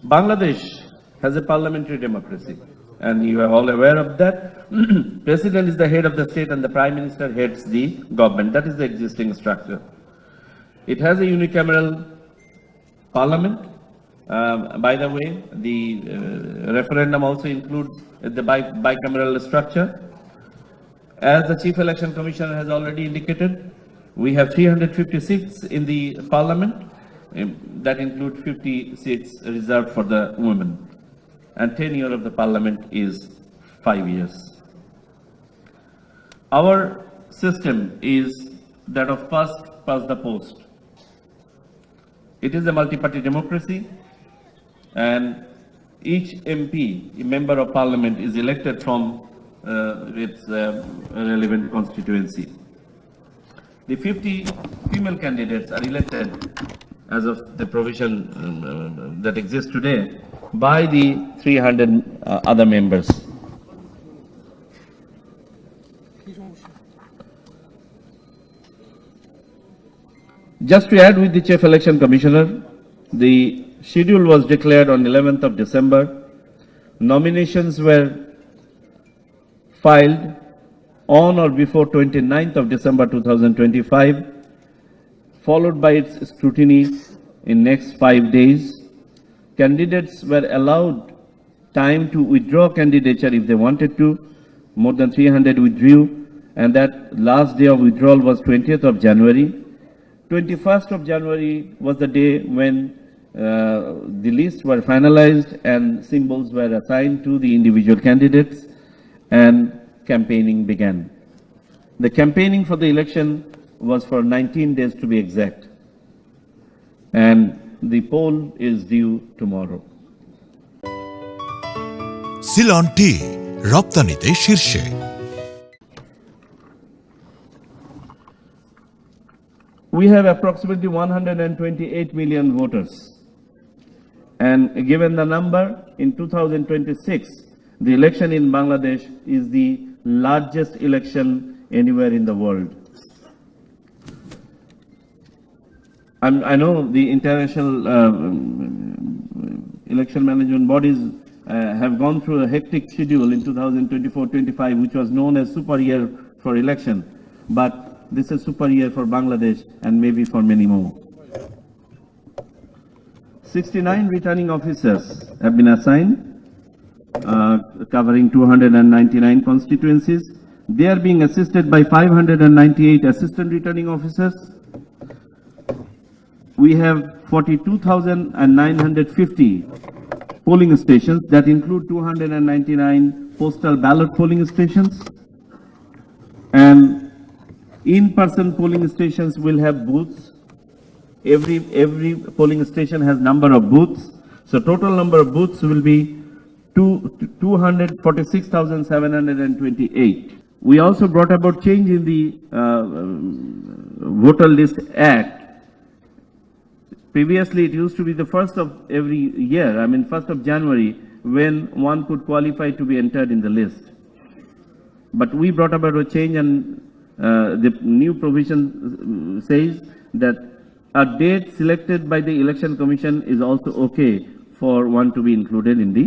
Bangladesh has a parliamentary democracy, and you are all aware of that. President is the head of the state and the Prime Minister heads the government. That is the existing structure. It has a unicameral parliament. By the way, the referendum also includes the bicameral structure. As the Chief Election Commissioner has already indicated, we have 356 in the parliament. That includes 50 seats reserved for the women. And tenure of the parliament is 5 years. Our system is that of first past the post. It is a multi-party democracy, and each MP, a member of parliament, is elected from its relevant constituency. The 50 female candidates are elected as of the provision that exists today by the 300 other members. Just to add with the Chief Election Commissioner, the schedule was declared on 11th of December. Nominations were filed on or before 29th of December 2025, followed by its scrutiny in next 5 days. Candidates were allowed time to withdraw candidature if they wanted to. More than 300 withdrew, and that last day of withdrawal was 20th of January. 21st of January was the day when the lists were finalized and symbols were assigned to the individual candidates, and campaigning began. The campaigning for the election was for 19 days to be exact, and the poll is due tomorrow. Ceylon tea, রপ্তানিতে শীর্ষে। We have approximately 128 million voters, and given the number in 2026, the election in Bangladesh is the largest election anywhere in the world. I know the international election management bodies have gone through a hectic schedule in 2024-25, which was known as super year for election, but this is super year for Bangladesh and maybe for many more. 69 returning officers have been assigned, covering 299 constituencies. They are being assisted by 598 assistant returning officers. We have 42,950 polling stations that include 299 postal ballot polling stations, and in-person polling stations will have booths. Every polling station has number of booths. So total number of booths will be 246,728. We also brought about change in the Voter List Act. Previously, it used to be the first of every year, 1st of January, when one could qualify to be entered in the list. But we brought about a change, and the new provision says that a date selected by the Election Commission is also okay for one to be included in the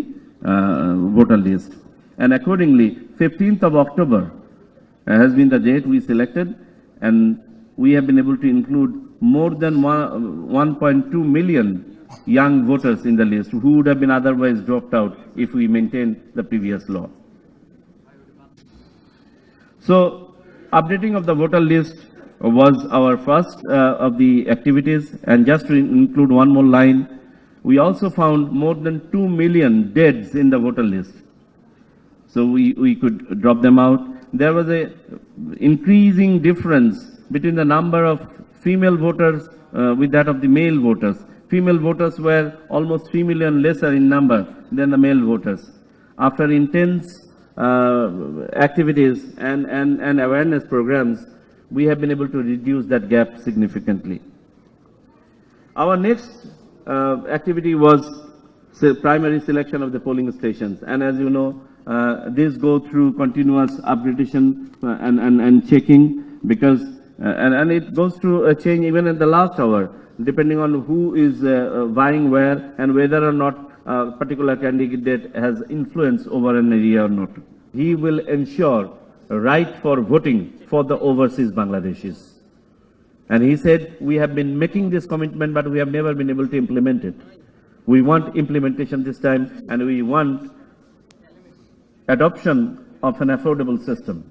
voter list. And accordingly, 15th of October has been the date we selected, and we have been able to include more than 1.2 million young voters in the list who would have been otherwise dropped out if we maintained the previous law. So, updating of the voter list was our first of the activities, and just to include one more line, we also found more than 2 million deads in the voter list. So we could drop them out. There was a increasing difference between the number of female voters with that of the male voters. Female voters were almost 3 million lesser in number than the male voters. After intense activities and awareness programs, we have been able to reduce that gap significantly. Our next activity was primary selection of the polling stations, and as you know, these go through continuous upgradation and checking, because and it goes through a change even in the last hour. depending on who is vying where and whether or not a particular candidate has influence over an area or not. He will ensure a right for voting for the overseas Bangladeshis. And he said, we have been making this commitment, but we have never been able to implement it. We want implementation this time, and we want adoption of an affordable system.